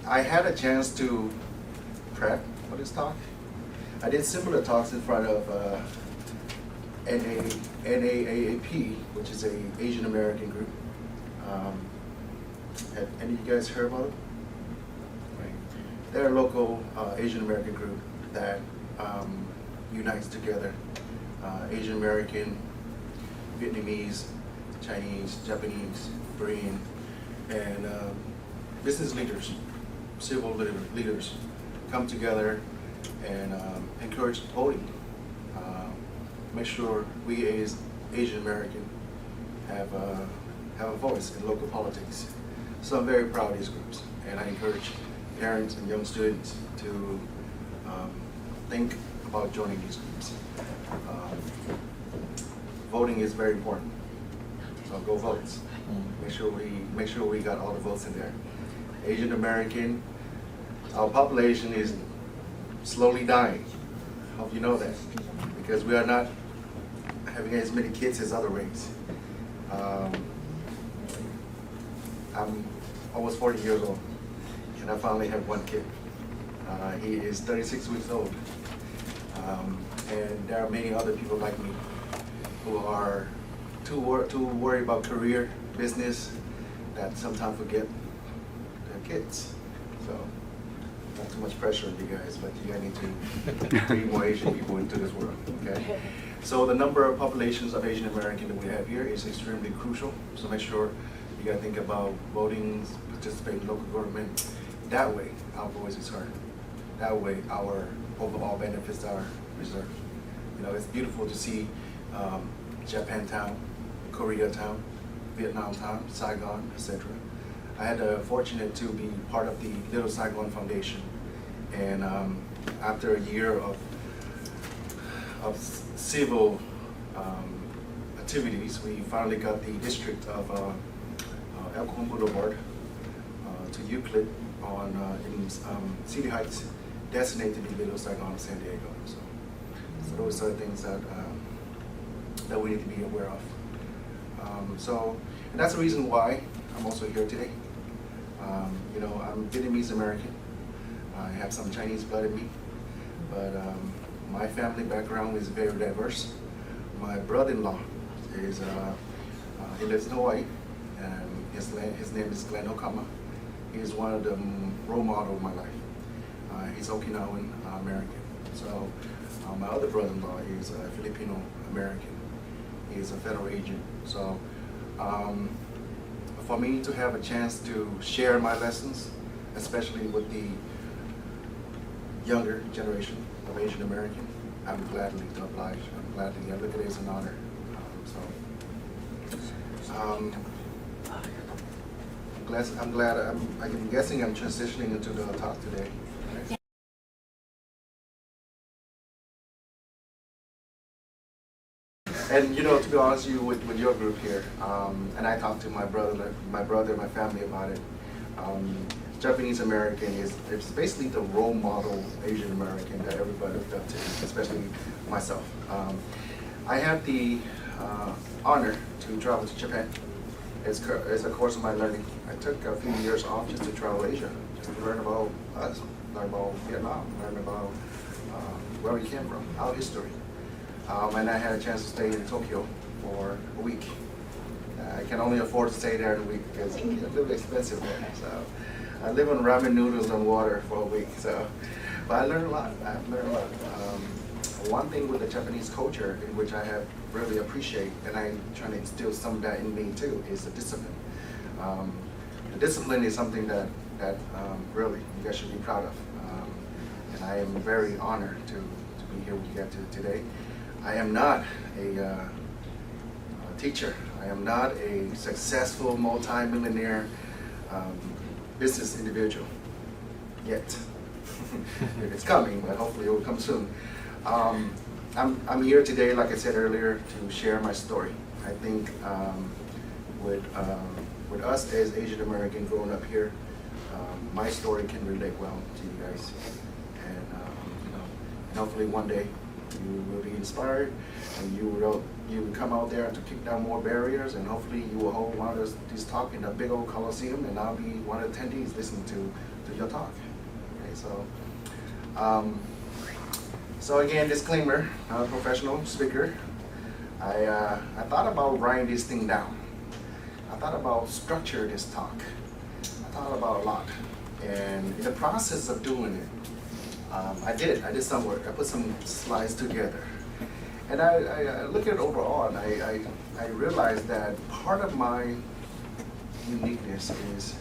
I had a chance to prep for this talk. I did similar talks in front of NAAAP, which is a Asian American group. Have any of you guys heard about it? Right. They're a local Asian American group that unites together Asian American, Vietnamese, Chinese, Japanese, Korean, and business leaders, civil leaders come together and encourage voting. Make sure we as Asian American have a voice in local politics. So I'm very proud of these groups, and I encourage parents and young students to think about joining these groups. Voting is very important, so go vote. Make sure we got all the votes in there. Asian American, our population is slowly dying. Hope you know that, because we are not having as many kids as other races. I'm almost 40 years old, and I finally have one kid. He is 36 weeks old. And there are many other people like me who are too worried about career, business, that sometimes forget their kids. So, not too much pressure on you guys, but you need to bring more Asian people into this world, okay? So the number of populations of Asian American that we have here is extremely crucial. So make sure you gotta think about voting, participate in local government. That way, our voice is heard. That way, our overall benefits are reserved. You know, it's beautiful to see Japantown, Koreatown, Vietnamtown, Saigon, etc. I had the fortunate to be part of the Little Saigon Foundation, and after a year of civil activities, we finally got the district of El Cajon Boulevard to Euclid in City Heights, designated to be Little Saigon of San Diego. So those are things that we need to be aware of. And that's the reason why I'm also here today. You know, I'm Vietnamese American. I have some Chinese blood in me, but my family background is very diverse. My brother-in-law he lives in Hawaii, and his name is Glenn Okama. He is one of the role models of my life. He's Okinawan American. So my other brother-in-law is Filipino American. He's a federal agent. So for me to have a chance to share my lessons, especially with the younger generation of Asian American, I'm gladly to oblige. I'm gladly. I look at it as an honor. I'm glad. I'm guessing I'm transitioning into the talk today. Right? And you know, to be honest with you, with your group here, and I talked to my brother, my family about it. Japanese American it's basically the role model Asian American that everybody looked up to, especially myself. I had the honor to travel to Japan. It's a course of my learning. I took a few years off just to travel Asia, just to learn about us, learn about Vietnam, learn about where we came from, our history. And I had a chance to stay in Tokyo for a week. I can only afford to stay there in a week because it's a little expensive there. So I live on ramen noodles and water for a week. So, but I learned a lot. I've learned a lot. One thing with the Japanese culture, in which I have really appreciate, and I'm trying to instill some of that in me too, is the discipline. The discipline is something that really you guys should be proud of. And I am very honored to be here with you guys today. I am not a teacher. I am not a successful multi-millionaire business individual yet. It's coming, but hopefully it will come soon. I'm here today, like I said earlier, to share my story. I think with us as Asian American growing up here, my story can relate well to you guys, and you know, and hopefully one day you will be inspired, and you will come out there to kick down more barriers, and hopefully you will hold one of these talks in a big old Coliseum, and I'll be one of the attendees listening to your talk. Okay, so again, disclaimer, I'm a professional speaker. I thought about writing this thing down. I thought about structure this talk. I thought about a lot. And in the process of doing it, I did some work. I put some slides together. And I look at it overall, and I realized that part of my uniqueness is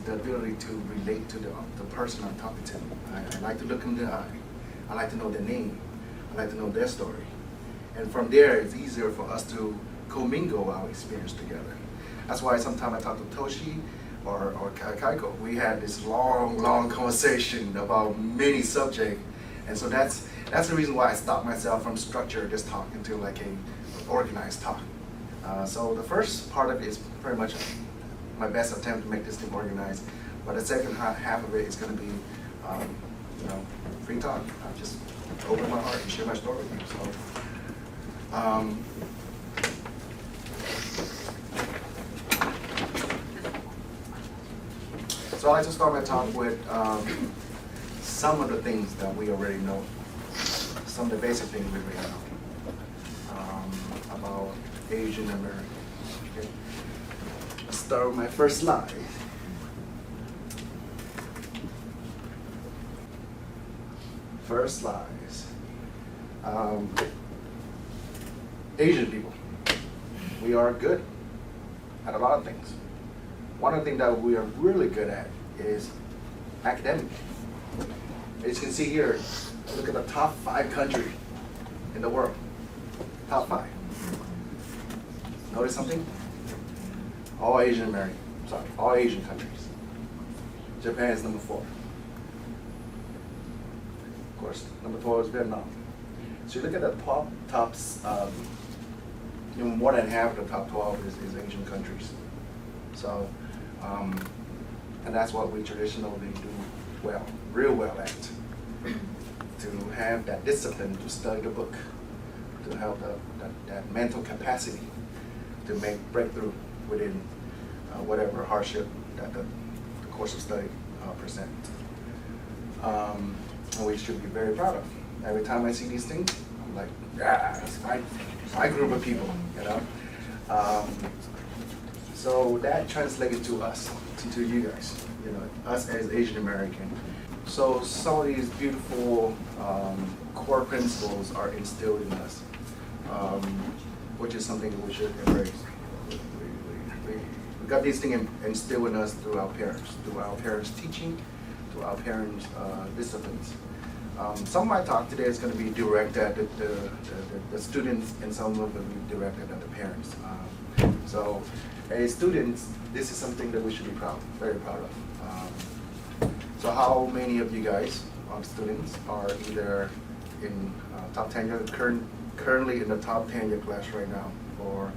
the ability to relate to the person I'm talking to. I like to look in the eye. I like to know their name. I like to know their story. And from there, it's easier for us to commingle our experience together. That's why sometimes I talk to Toshi or Kaiko. We had this long conversation about many subjects. And so that's the reason why I stopped myself from structure this talk into like an organized talk. So the first part of it is pretty much my best attempt to make this thing organized. But the second half of it is going to be, free talk. I just open my heart and share my story with you. So I like to start my talk with some of the things that we already know, some of the basic things we already know about Asian Americans. Okay. Let's start with my first slide. First slides. Asian people, we are good at a lot of things. One of the things that we are really good at is academic. As you can see here, look at the top 5 countries in the world. Top 5. Notice something? All Asian countries. Japan is number 4. Of course, number 12 is Vietnam. So you look at the tops, more than half of the top 12 is Asian countries. So, and that's what we traditionally do well, real well at. To have that discipline to study the book, to have that mental capacity to make breakthrough within whatever hardship that the course of study presents. And we should be very proud of. Every time I see these things, I'm like, yeah, it's my group of people, you know. So that translated to us, to you guys, us as Asian American. So some of these beautiful core principles are instilled in us, which is something that we should embrace. We got these things instilled in us through our parents' teaching, through our parents' disciplines. Some of my talk today is going to be directed at the students, and some of it will be directed at the parents. So as students, this is something that we should be very proud of. So how many of you guys, students, are either in top 10, currently in the top 10 your class right now, or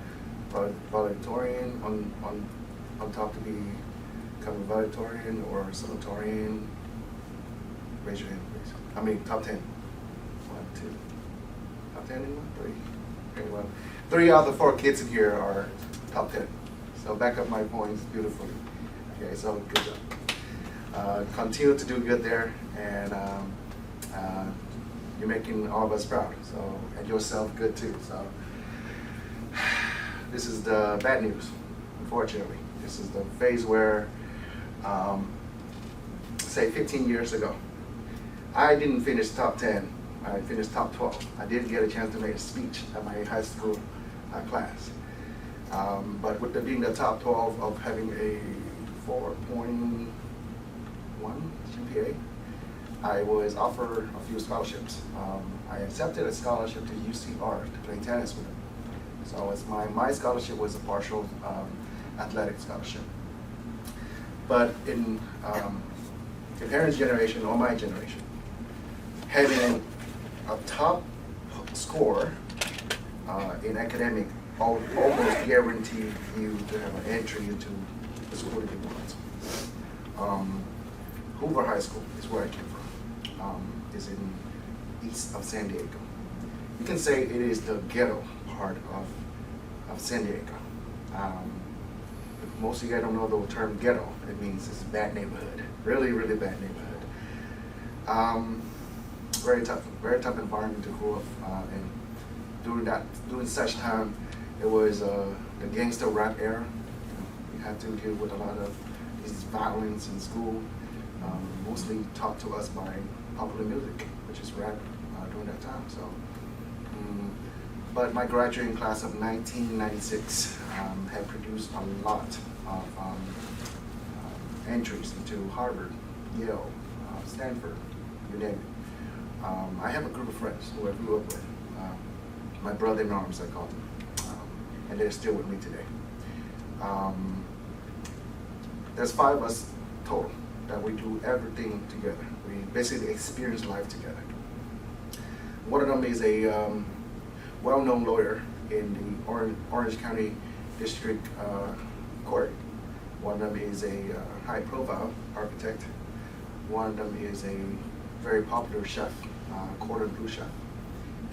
valedictorian, on top to become a valedictorian or salutatorian? Raise your hand, please. I mean, top 10. 1, 2. Top 10 anyone? 3. Anyone? 3 out of the 4 kids in here are top 10. So back up my points beautifully. Okay, so good job. Continue to do good there, and you're making all of us proud. So, and yourself good too. So this is the bad news, unfortunately. This is the phase where, say 15 years ago, I didn't finish top 10. I finished top 12. I did get a chance to make a speech at my high school class. But with being the top 12 of having a 4.1 GPA, I was offered a few scholarships. I accepted a scholarship to UCR to play tennis with them. So it's my scholarship was a partial athletic scholarship. But in the parents' generation or my generation, having a top score in academic almost guarantee you to have an entry into the school that you want. Hoover High School is where I came from. Is in east of San Diego. You can say it is the ghetto part of San Diego. most of you guys don't know the term ghetto. It means it's a bad neighborhood, really, really bad neighborhood. Very tough environment to grow up in. During such time, it was the gangster rap era. We had to deal with a lot of these violence in school, mostly taught to us by popular music, which is rap during that time. So, but my graduating class of 1996 had produced a lot of entries into Harvard, Yale, Stanford, you name it. I have a group of friends who I grew up with, my brother in arms, I call them, and they're still with me today. There's 5 of us total that we do everything together. We basically experience life together. One of them is a well-known lawyer in the Orange County District Court. One of them is a high-profile architect. One of them is a very popular chef, cordon bleu chef.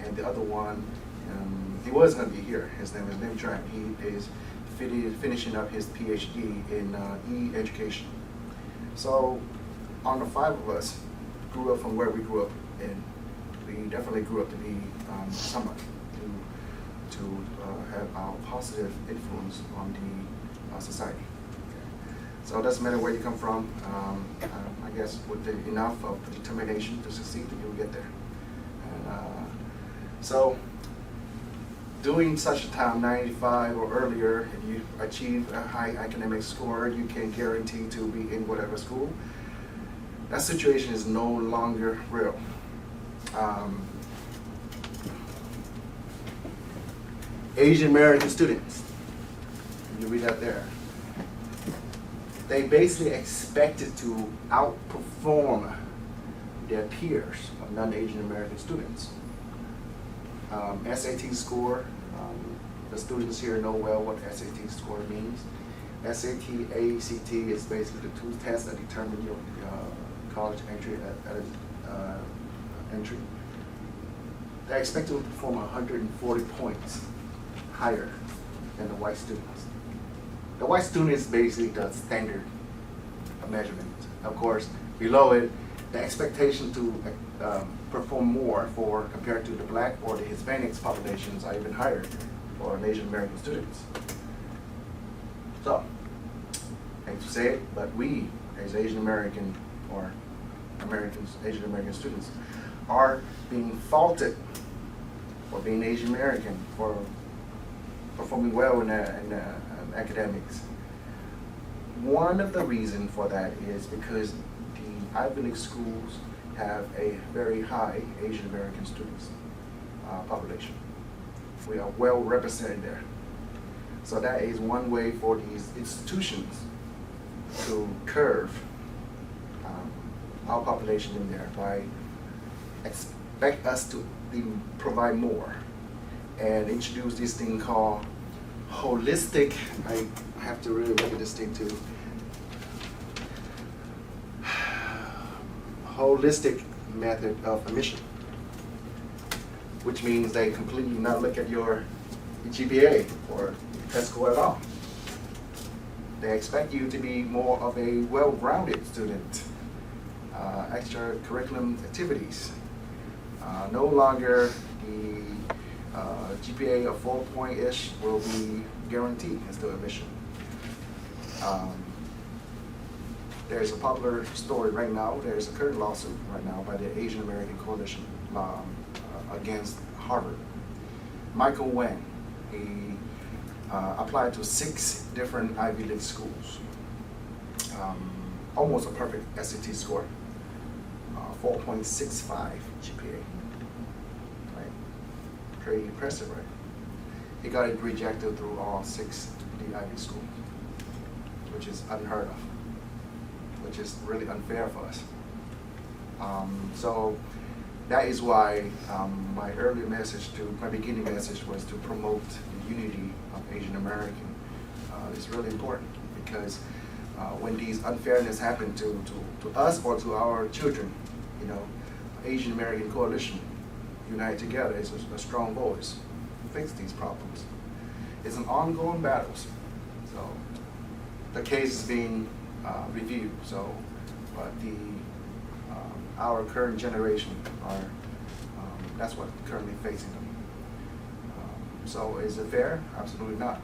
And the other one, he was going to be here. His name is Lim Tran. He is finishing up his PhD in e-education. So, on the 5 of us grew up from where we grew up, and we definitely grew up to be someone to have a positive influence on the society. Okay. So it doesn't matter where you come from. I guess with enough of determination to succeed, you'll get there. And so, during such a time, 95 or earlier, if you achieve a high academic score, you can guarantee to be in whatever school. That situation is no longer real. Asian American students, you read that there, they basically expected to outperform their peers of non-Asian American students. SAT score, the students here know well what SAT score means. SAT, ACT is basically the 2 tests that determine your college entry entry. They expect to perform 140 points higher than the white students. The white student is basically the standard measurement. Of course, below it, the expectation to perform more compared to the black or the Hispanics populations are even higher for Asian American students. So, I hate to say it, but we as Asian American or Asian American students are being faulted for being Asian American, for performing well in academics. One of the reasons for that is because the Ivy League schools have a very high Asian American students population. We are well represented there. So that is one way for these institutions to curve our population in there by expect us to provide more and introduce this thing called holistic, I have to really look at this thing too, holistic method of admission, which means they completely not look at your GPA or test score at all. They expect you to be more of a well-rounded student, extracurriculum activities. No longer the GPA of 4 point-ish will be guaranteed as the admission. There's a popular story right now. There's a current lawsuit right now by the Asian American Coalition against Harvard. Michael Wang, he applied to 6 different Ivy League schools. Almost a perfect SAT score, 4.65 GPA. Right? Pretty impressive, right? He got it rejected through all 6 of the Ivy schools, which is unheard of, which is really unfair for us. So that is why my earlier message, my beginning message was to promote the unity of Asian American. It's really important because when these unfairness happen to us or to our children, you know, Asian American Coalition united together is a strong voice to fix these problems. It's an ongoing battle. So the case is being reviewed. So, but our current generation are that's what currently facing them. So, is it fair? Absolutely not.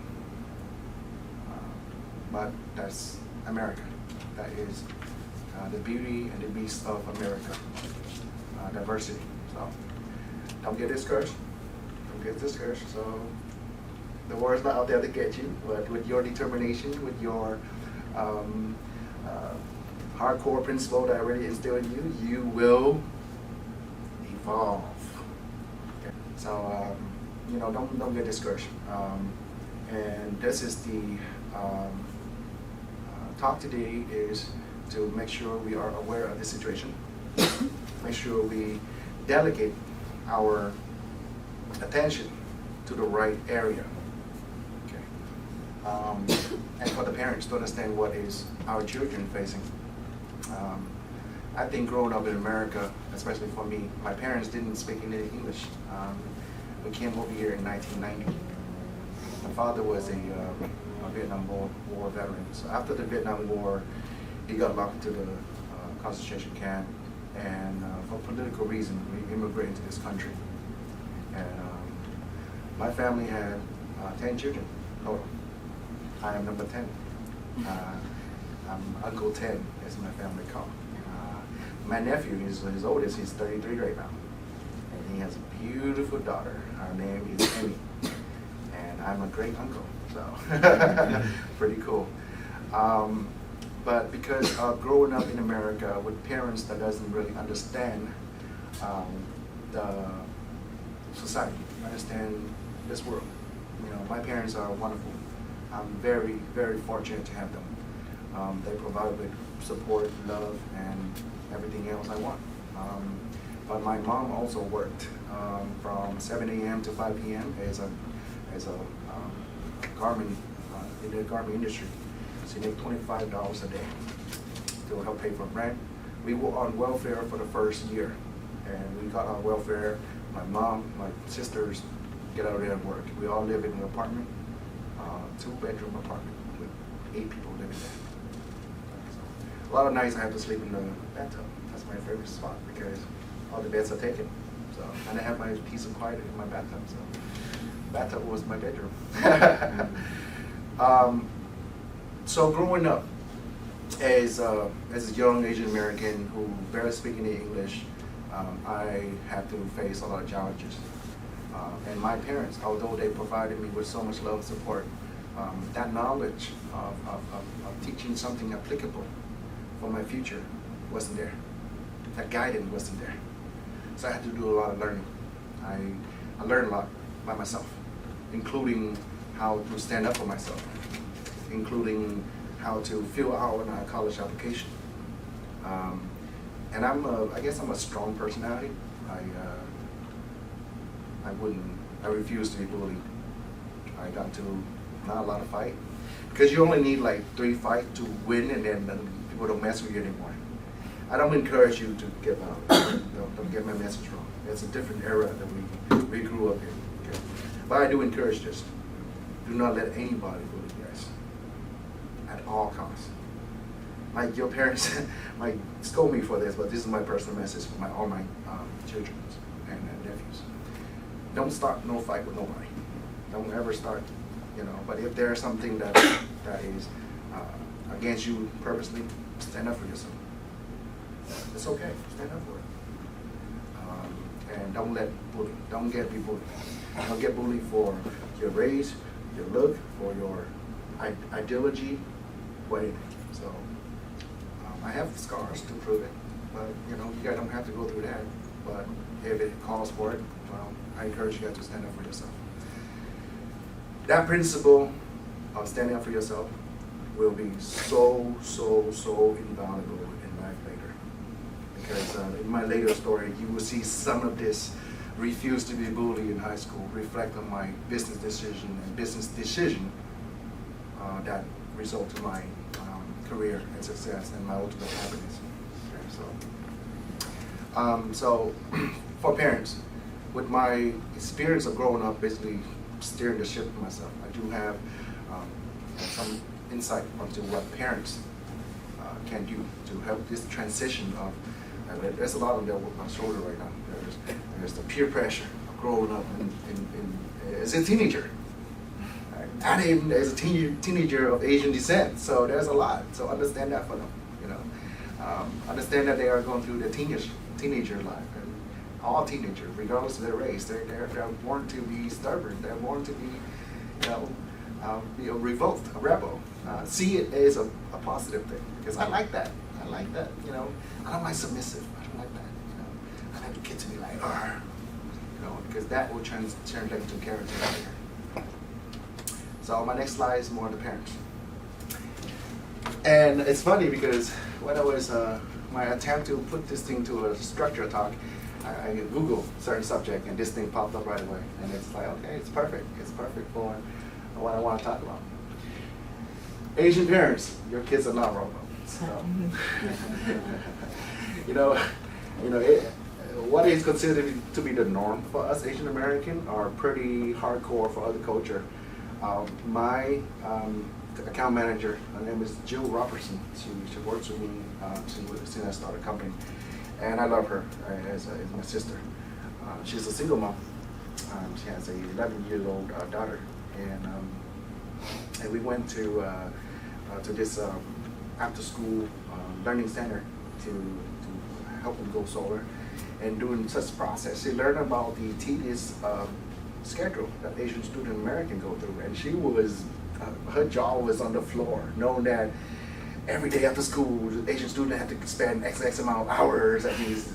But that's America. That is the beauty and the beast of America. Diversity. So, don't get discouraged. Don't get discouraged. So, the war is not out there to get you, but with your determination, with your hardcore principle that I already instilled in you, you will evolve. Okay. So, don't get discouraged. And this is the talk today is to make sure we are aware of the situation, make sure we delegate our attention to the right area. Okay. And for the parents to understand what is our children facing. I think growing up in America, especially for me, my parents didn't speak any English. We came over here in 1990. My father was a Vietnam War veteran. So after the Vietnam War, he got locked into the concentration camp, and for political reasons, we immigrated to this country. And my family had 10 children total. I am number 10. I'm Uncle 10, as my family called. My nephew, his oldest, he's 33 right now. And he has a beautiful daughter. Her name is Amy. And I'm a great uncle, so pretty cool. But because of growing up in America with parents that doesn't really understand the society, understand this world. My parents are wonderful. I'm very, very fortunate to have them. They provide with support, love, and everything else I want. But my mom also worked from 7 a.m. to 5 p.m. as a garment in the garment industry. She made $25 a day to help pay for rent. We were on welfare for the first year, and we got on welfare. My mom, my sisters get out there and work. We all live in an apartment, 2-bedroom apartment with 8 people living there. A lot of nights I have to sleep in the bathtub. That's my favorite spot because all the beds are taken. So, and I have my peace and quiet in my bathtub. So, bathtub was my bedroom. So growing up as a young Asian American who barely speaks any English, I had to face a lot of challenges. And my parents, although they provided me with so much love and support, that knowledge of teaching something applicable for my future wasn't there. That guidance wasn't there. So I had to do a lot of learning. I learned a lot by myself, including how to stand up for myself, including how to fill out a college application. And I guess I'm a strong personality. I refuse to be bullied. I got to not a lot of fight, because you only need like 3 fights to win, and then people don't mess with you anymore. I don't encourage you to give up. Don't get my message wrong. It's a different era that we grew up in. Okay? But I do encourage this. Do not let anybody bully you guys at all costs. Your parents might scold me for this, but this is my personal message for all my children and nephews. Don't start no fight with nobody. Don't ever start, But if there's something that is against you purposely, stand up for yourself. It's okay. Stand up for it. And don't get be bullied. Don't get bullied for your race, your look, for your ideology, or anything. So I have scars to prove it, but you guys don't have to go through that. But if it calls for it, well, I encourage you guys to stand up for yourself. That principle of standing up for yourself will be so invaluable in life later. Because in my later story, you will see some of this refuse to be bullied in high school reflect on my business decision that result in my career and success and my ultimate happiness. Okay, so for parents, with my experience of growing up basically steering the ship for myself, I do have some insight onto what parents can do to help this transition of. There's a lot on their shoulder right now. There's the peer pressure of growing up as a teenager, right? And even as a teenager of Asian descent. So there's a lot. So understand that for them. Understand that they are going through the teenager life. And all teenagers, regardless of their race, they're born to be stubborn. They're born to be, be a revolt, a rebel. See it as a positive thing, because I like that. I like that. I don't like submissive. I don't like that. I like the kid to be like, because that will translate into character later. So my next slide is more on the parents. And it's funny because when I was my attempt to put this thing to a structure talk, I Googled certain subject and this thing popped up right away. And it's like, okay, it's perfect. It's perfect for what I want to talk about. Asian parents, your kids are not robots. So, what is considered to be the norm for us Asian American are pretty hardcore for other culture. My account manager, her name is Jill Robertson. She works with me since I started a company, and I love her as my sister. She's a single mom. She has a 11-year-old daughter, and we went to this after-school learning center to help them go solar. And during such process, she learned about the tedious schedule that Asian student American go through, and she was her jaw was on the floor, knowing that every day after school, the Asian student had to spend X amount of hours at these,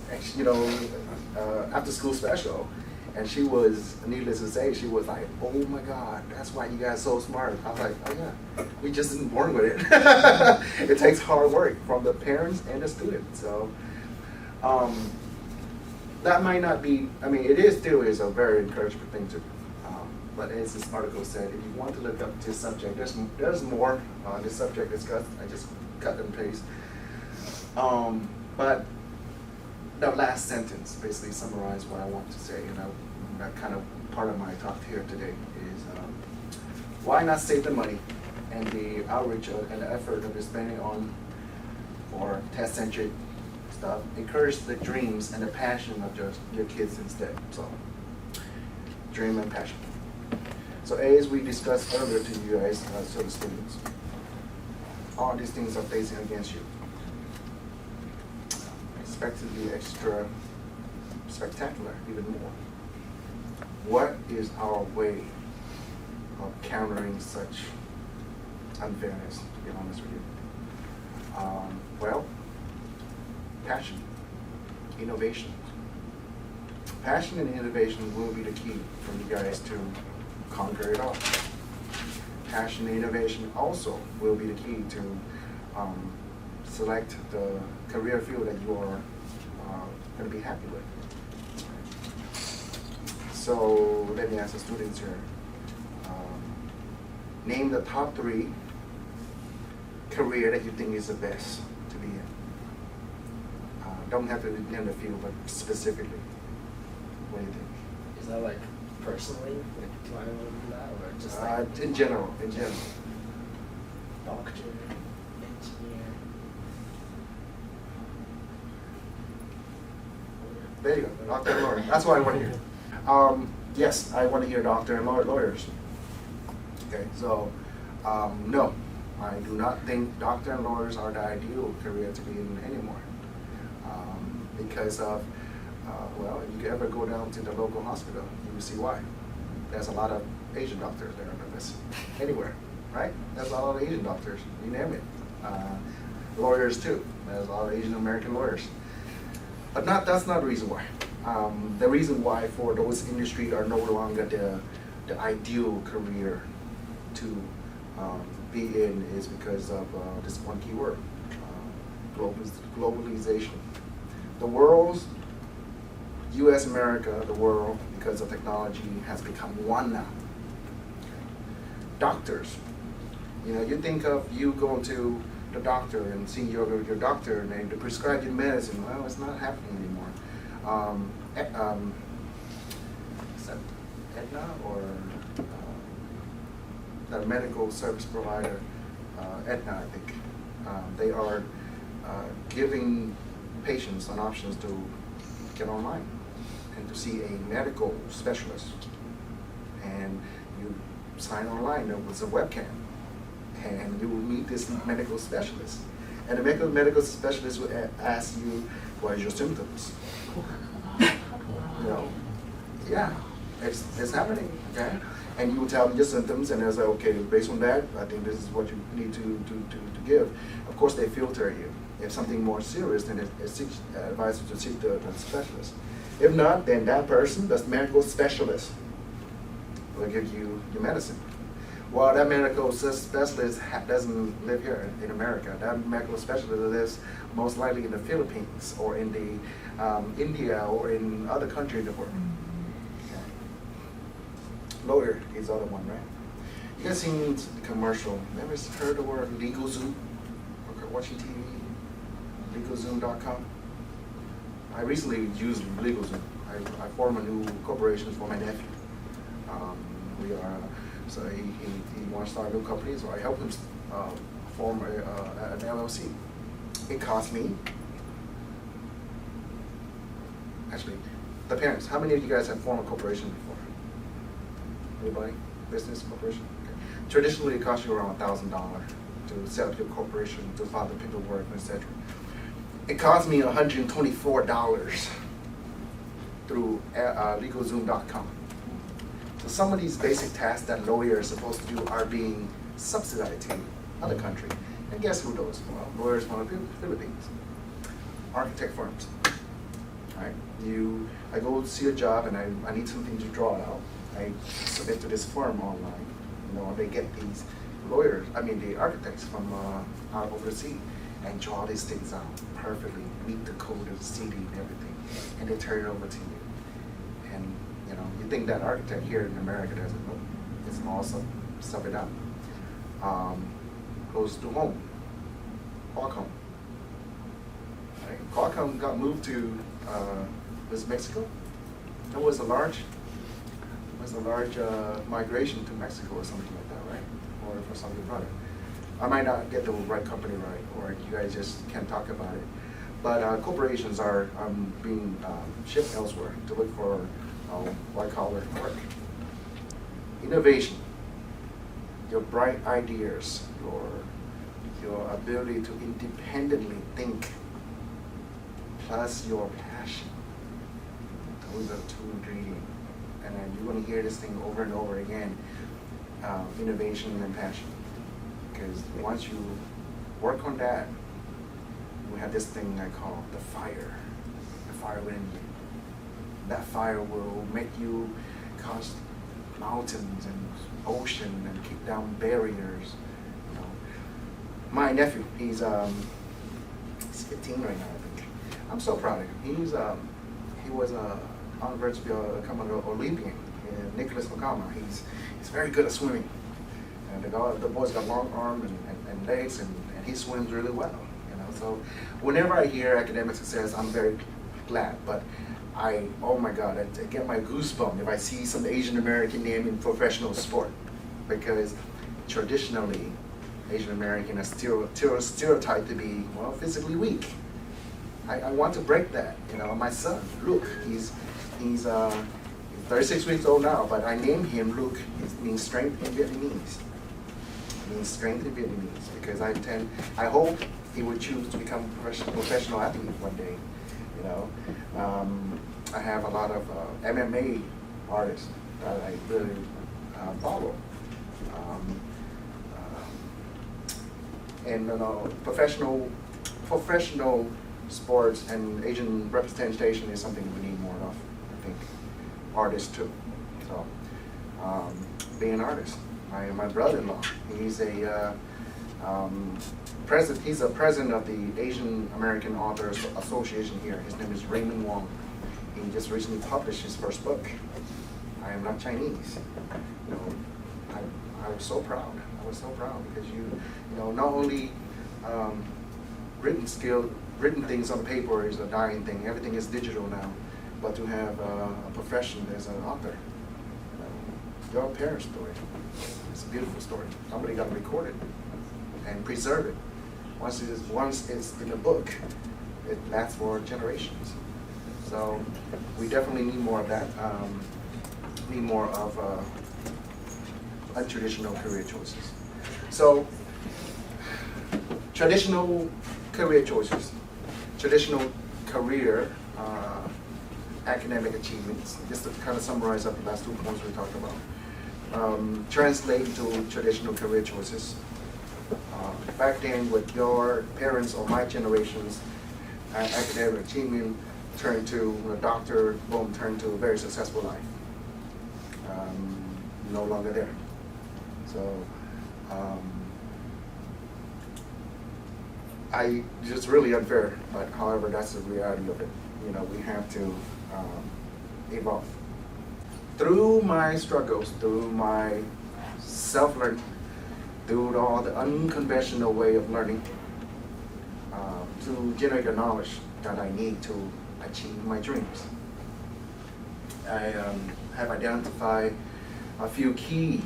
after school special. And she was, needless to say, she was like, oh my God, that's why you guys are so smart. I was like, oh yeah, we just isn't born with it. It takes hard work from the parents and the students. So that might not be, it still is a very encouraging thing to do. But as this article said, if you want to look up this subject, there's more on this subject discussed. I just cut and paste. But the last sentence basically summarized what I want to say, that kind of part of my talk here today is why not save the money and the outreach and the effort that you're spending on for test-centric stuff, encourage the dreams and the passion of your kids instead. So, dream and passion. So as we discussed earlier to you guys, so the students, all these things are facing against you. Expect to be extra spectacular, even more. What is our way of countering such unfairness, to be honest with you? Well, passion, innovation. Passion and innovation will be the key for you guys to conquer it all. Passion and innovation also will be the key to select the career field that you are going to be happy with. So let me ask the students here. Name the top 3 career that you think is the best to be in. Don't have to name the field, but specifically. What do you think? Is that like personally? Like, do I want to do that, or just like in general? Doctor, engineer. There you go, doctor and lawyer. That's what I want to hear. Yes, I want to hear doctor and lawyers. Okay, so no, I do not think doctor and lawyers are the ideal career to be in anymore. Because of, if you ever go down to the local hospital, you will see why. There's a lot of Asian doctors there on this, anywhere, right? There's a lot of Asian doctors, you name it. Lawyers too, there's a lot of Asian American lawyers. But that's not the reason why. The reason why for those industries are no longer the ideal career to be in is because of this one key word, globalization. The world's, U.S., America, the world, because of technology, has become one now. Doctors, you think of you going to the doctor and seeing your doctor and they prescribe you medicine. Well, it's not happening anymore. Is that Aetna or the medical service provider Aetna, I think. They are giving patients an option to get online and to see a medical specialist. And you sign online with a webcam, and you will meet this medical specialist. And the medical specialist will ask you, what is your symptoms? You know, yeah, it's happening, okay? And you will tell them your symptoms, and they'll say, okay, based on that, I think this is what you need to give. Of course, they filter you. If something more serious, then it's advised you to seek the specialist. If not, then that person, the medical specialist, will give you your medicine. Well, that medical specialist doesn't live here in America. That medical specialist lives most likely in the Philippines or in the India or in other countries in the world. Lawyer is the other one, right? You guys seen the commercial? Never heard the word LegalZoom? Okay, watching TV? LegalZoom.com? I recently used LegalZoom. I formed a new corporation for my nephew. So he wants to start a new company, so I helped him form an LLC. It cost me, actually, the parents, how many of you guys have formed a corporation before? Anybody? Business corporation? Okay. Traditionally, it costs you around $1,000 to set up your corporation, to file the paperwork, etc. It cost me $124 through LegalZoom.com. So some of these basic tasks that lawyers are supposed to do are being subsidized in other countries. And guess who those? Well, lawyers from the Philippines. Architect firms. Right? I go see a job and I need something to draw it out. I submit to this firm online. They get these lawyers, the architects from out overseas, and draw these things out perfectly, meet the code of the city and everything, and they turn it over to you. And you think that architect here in America doesn't know. It's all sub it up. Close to home, Qualcomm. Right? Qualcomm got moved to was Mexico. There was a large migration to Mexico or something like that, right? Or for something product. I might not get the right company right, or you guys just can't talk about it. But corporations are being shipped elsewhere to look for white-collar work. Innovation, your bright ideas, your ability to independently think, plus your passion. Those are two ingredients. And then you're going to hear this thing over and over again, innovation and passion. Because once you work on that, we have this thing I call the fire within you. That fire will make you cross mountains and ocean and kick down barriers. My nephew, he's 15 right now, I think. I'm so proud of him. He was on the verge of becoming an Olympian. Nicholas McCalma. He's very good at swimming. And the boy's got long arms and legs, and he swims really well. So whenever I hear academic success, I'm very glad. But oh my God, I get my goosebumps if I see some Asian American name in professional sport, because traditionally Asian American is stereotyped to be physically weak. I want to break that. My son Luke, he's 36 weeks old now, but I named him Luke. It means strength in Vietnamese. It means strength in Vietnamese because I hope he would choose to become a professional athlete one day. I have a lot of MMA artists that I really follow. And professional sports and Asian representation is something we need more of. I think artists too. So being an artist. My brother-in-law, he's a president. He's a president of the Asian American Authors Association here. His name is Raymond Wong. He just recently published his first book. I Am Not Chinese. I was so proud. I was so proud because not only written things on paper is a dying thing. Everything is digital now. But to have a profession as an author, your parents' story. It's a beautiful story. Somebody got to record it. and preserve it. Once it's in a book, it lasts for generations. So we definitely need more of that. Need more of untraditional career choices. So traditional career choices, traditional career academic achievements, just to kind of summarize up the last 2 points we talked about, translate into traditional career choices. Back then with your parents or my generation's academic achievement turned to a doctor, boom, turned to a very successful life. No longer there. So it's really unfair, but however, that's the reality of it. You know, we have to evolve. Through my struggles, through my self-learning, through all the unconventional way of learning, to generate the knowledge that I need to achieve my dreams. I have identified a few key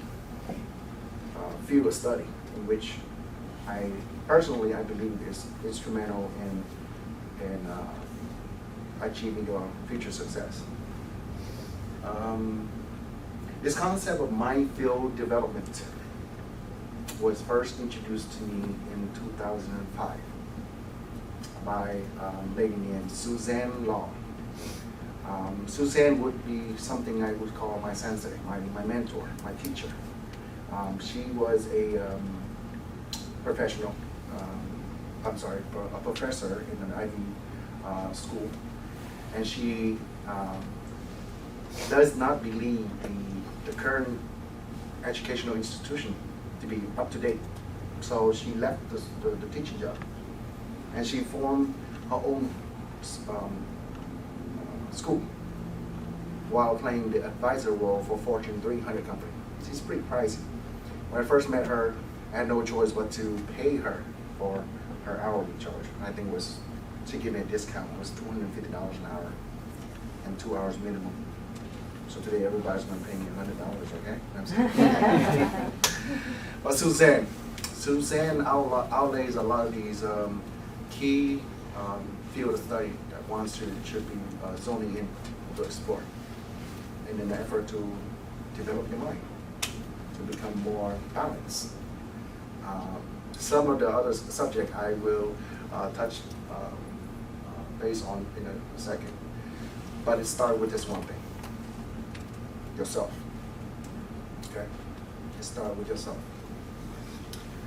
field of study in which I personally, I believe is instrumental in achieving your future success. This concept of mind field development was first introduced to me in 2005 by a lady named Suzanne Law. Suzanne would be something I would call my sensei, my mentor, my teacher. She was a professional, a professor in an Ivy school, and she does not believe the current educational institution to be up to date. So she left the teaching job, and she formed her own school while playing the advisor role for Fortune 300 company. She's pretty pricey. When I first met her, I had no choice but to pay her for her hourly charge. I think she gave me a discount. It was $250 an hour and 2 hours minimum. So today everybody's going to pay me $100, okay? I'm saying. But Suzanne outlays a lot of these key field of study that one should be zoning in to explore in an effort to develop your mind, to become more balanced. Some of the other subject I will touch base on in a second, but it starts with this one thing: yourself. Okay, it starts with yourself.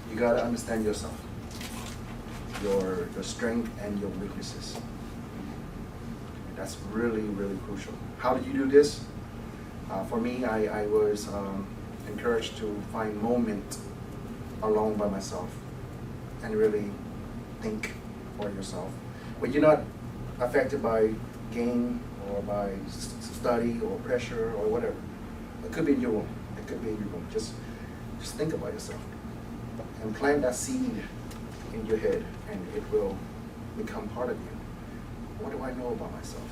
You gotta understand yourself, your strength and your weaknesses. That's really, really crucial. How did you do this? For me, I was encouraged to find moment alone by myself and really think for yourself. When you're not affected by game or by study or pressure or whatever, it could be in your room. It could be in your room. Just think about yourself and plant that seed in your head, and it will become part of you. What do I know about myself?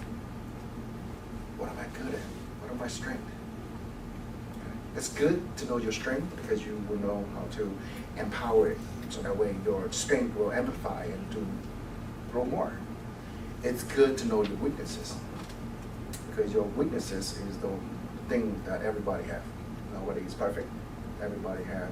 What am I good at? What are my strengths? It's good to know your strength because you will know how to empower it, so that way your strength will amplify and to grow more. It's good to know your weaknesses because your weaknesses is the thing that everybody have. Nobody is perfect. Everybody have